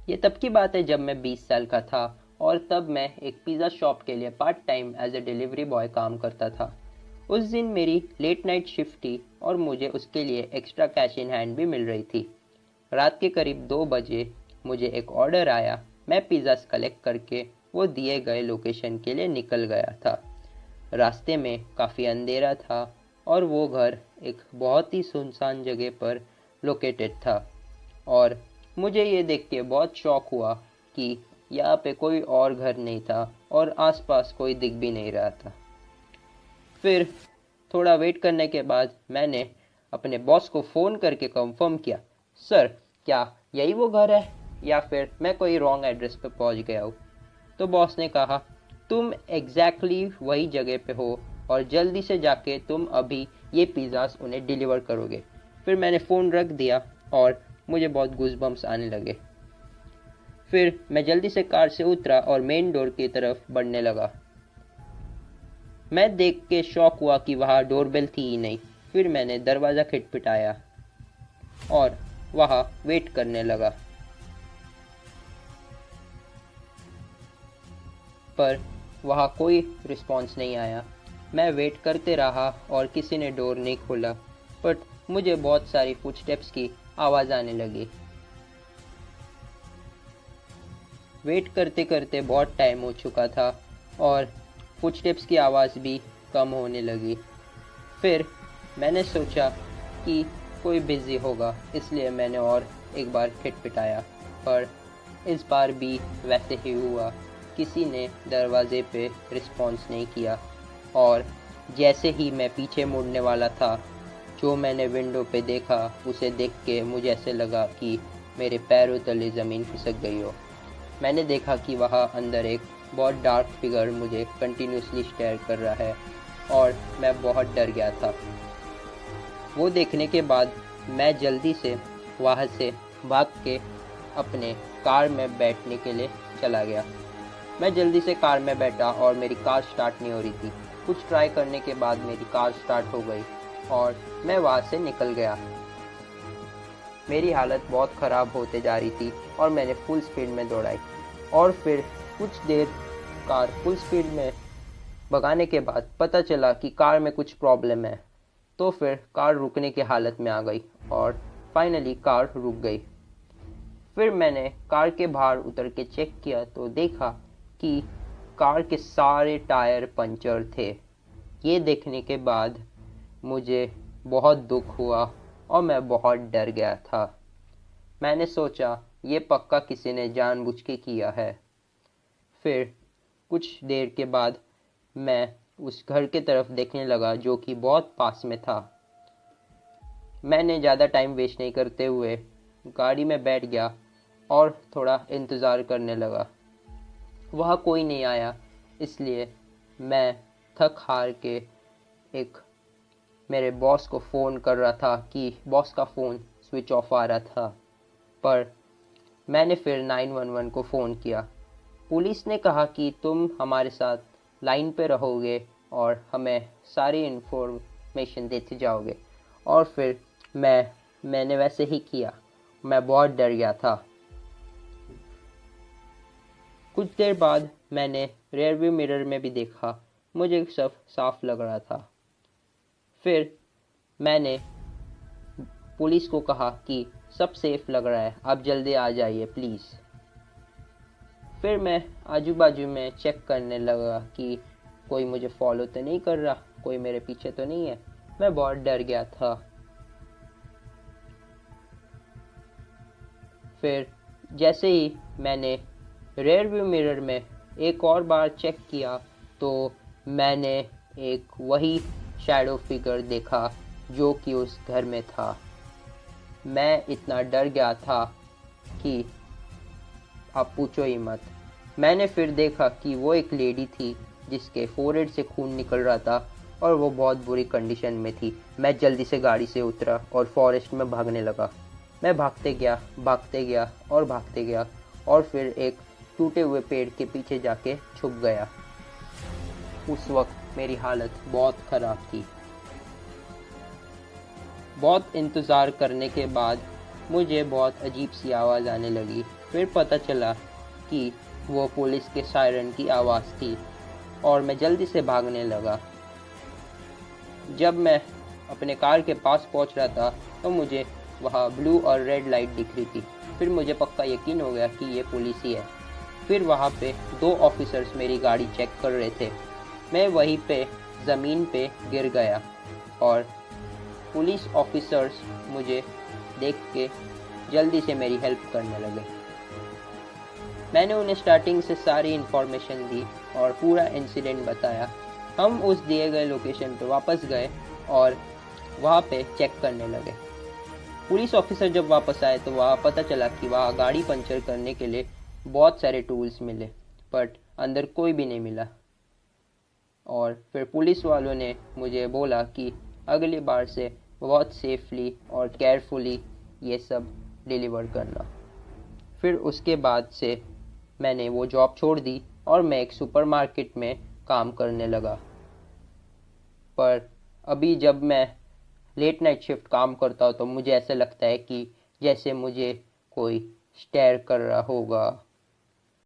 ये तब की बात है जब मैं 20 साल का था और तब मैं एक पिज़्ज़ा शॉप के लिए part time as a delivery boy काम करता था। उस दिन मेरी लेट नाइट शिफ्ट थी और मुझे उसके लिए एक्स्ट्रा कैश इन हैंड भी मिल रही थी। रात के करीब 2 बजे मुझे एक ऑर्डर आया। मैं पिज़्ज़ास कलेक्ट करके वो दिए गए लोकेशन के लिए निकल गया था। रास्ते में काफ़ी अंधेरा था और वो घर एक बहुत ही सुनसान जगह पर लोकेटेड था और मुझे ये देख के बहुत शौक हुआ कि यहाँ पे कोई और घर नहीं था और आसपास कोई दिख भी नहीं रहा था। फिर थोड़ा वेट करने के बाद मैंने अपने बॉस को फ़ोन करके कंफर्म किया, सर क्या यही वो घर है या फिर मैं कोई रॉन्ग एड्रेस पे पहुंच गया हूँ। तो बॉस ने कहा, तुम एग्जैक्टली वही जगह पे हो और जल्दी से जाके तुम अभी ये पिज़्ज़ास उन्हें डिलीवर करोगे। फिर मैंने फ़ोन रख दिया और मुझे बहुत गूज़बम्प्स आने लगे। फिर मैं जल्दी से कार से उतरा और मेन डोर की तरफ बढ़ने लगा। मैं देख के शॉक हुआ कि वहाँ डोरबेल थी ही नहीं। फिर मैंने दरवाज़ा खटखटाया और वहाँ वेट करने लगा, पर वहाँ कोई रिस्पॉन्स नहीं आया। मैं वेट करते रहा और किसी ने डोर नहीं खोला, बट मुझे बहुत सारी फुटस्टेप्स की आवाज़ आने लगी। वेट करते करते बहुत टाइम हो चुका था और फुटस्टेप्स की आवाज़ भी कम होने लगी। फिर मैंने सोचा कि कोई बिज़ी होगा, इसलिए मैंने और एक बार खटखटाया, पर इस बार भी वैसे ही हुआ। किसी ने दरवाजे पे रिस्पॉन्स नहीं किया और जैसे ही मैं पीछे मुड़ने वाला था, जो मैंने विंडो पे देखा उसे देख के मुझे ऐसे लगा कि मेरे पैरों तले ज़मीन खिसक गई हो। मैंने देखा कि वहाँ अंदर एक बहुत डार्क फिगर मुझे कंटिन्यूसली स्टेयर कर रहा है और मैं बहुत डर गया था। वो देखने के बाद मैं जल्दी से वहाँ से भाग के अपने कार में बैठने के लिए चला गया। मैं जल्दी से कार में बैठा और मेरी कार स्टार्ट नहीं हो रही थी। कुछ ट्राई करने के बाद मेरी कार स्टार्ट हो गई और मैं वहाँ से निकल गया। मेरी हालत बहुत ख़राब होते जा रही थी और मैंने फुल स्पीड में दौड़ाई और फिर कुछ देर कार फुल स्पीड में भगाने के बाद पता चला कि कार में कुछ प्रॉब्लम है। तो फिर कार रुकने की हालत में आ गई और फाइनली कार रुक गई। फिर मैंने कार के बाहर उतर के चेक किया तो देखा कि कार के सारे टायर पंचर थे। ये देखने के बाद मुझे बहुत दुख हुआ और मैं बहुत डर गया था। मैंने सोचा ये पक्का किसी ने जानबूझ के किया है। फिर कुछ देर के बाद मैं उस घर के तरफ देखने लगा जो कि बहुत पास में था। मैंने ज़्यादा टाइम वेस्ट नहीं करते हुए गाड़ी में बैठ गया और थोड़ा इंतज़ार करने लगा। वहाँ कोई नहीं आया, इसलिए मैं थक हार के एक मेरे बॉस को फ़ोन कर रहा था कि बॉस का फ़ोन स्विच ऑफ आ रहा था, पर मैंने फिर 911 को फ़ोन किया। पुलिस ने कहा कि तुम हमारे साथ लाइन पे रहोगे और हमें सारी इन्फॉर्मेशन देते जाओगे, और फिर मैंने वैसे ही किया। मैं बहुत डर गया था। कुछ देर बाद मैंने रियरव्यू मिरर में भी देखा, मुझे सब साफ लग रहा था। फिर मैंने पुलिस को कहा कि सब सेफ लग रहा है, आप जल्दी आ जाइए प्लीज़। फिर मैं आजू बाजू में चेक करने लगा कि कोई मुझे फॉलो तो नहीं कर रहा, कोई मेरे पीछे तो नहीं है। मैं बहुत डर गया था। फिर जैसे ही मैंने रेयर व्यू मिरर में एक और बार चेक किया तो मैंने एक वही शैडो फिगर देखा जो कि उस घर में था। मैं इतना डर गया था कि आप पूछो ही मत। मैंने फिर देखा कि वो एक लेडी थी जिसके फोरहेड से खून निकल रहा था और वो बहुत बुरी कंडीशन में थी। मैं जल्दी से गाड़ी से उतरा और फॉरेस्ट में भागने लगा। मैं भागते गया और फिर एक टूटे हुए पेड़ के पीछे जाके छुप गया। उस वक्त मेरी हालत बहुत ख़राब थी। बहुत इंतज़ार करने के बाद मुझे बहुत अजीब सी आवाज़ आने लगी। फिर पता चला कि वो पुलिस के सायरन की आवाज़ थी और मैं जल्दी से भागने लगा। जब मैं अपने कार के पास पहुंच रहा था तो मुझे वहाँ ब्लू और रेड लाइट दिख रही थी। फिर मुझे पक्का यकीन हो गया कि ये पुलिस ही है। फिर वहाँ पे 2 ऑफिसर्स मेरी गाड़ी चेक कर रहे थे। मैं वहीं पे ज़मीन पे गिर गया और पुलिस ऑफिसर्स मुझे देख के जल्दी से मेरी हेल्प करने लगे। मैंने उन्हें स्टार्टिंग से सारी इन्फॉर्मेशन दी और पूरा इंसिडेंट बताया। हम उस दिए गए लोकेशन पे वापस गए और वहाँ पे चेक करने लगे। पुलिस ऑफिसर जब वापस आए तो वहाँ पता चला कि वहाँ गाड़ी पंचर करने के लिए बहुत सारे टूल्स मिले, बट अंदर कोई भी नहीं मिला। और फिर पुलिस वालों ने मुझे बोला कि अगली बार से बहुत सेफली और केयरफुली ये सब डिलीवर करना। फिर उसके बाद से मैंने वो जॉब छोड़ दी और मैं एक सुपरमार्केट में काम करने लगा। पर अभी जब मैं लेट नाइट शिफ्ट काम करता हूँ तो मुझे ऐसा लगता है कि जैसे मुझे कोई स्टेयर कर रहा होगा।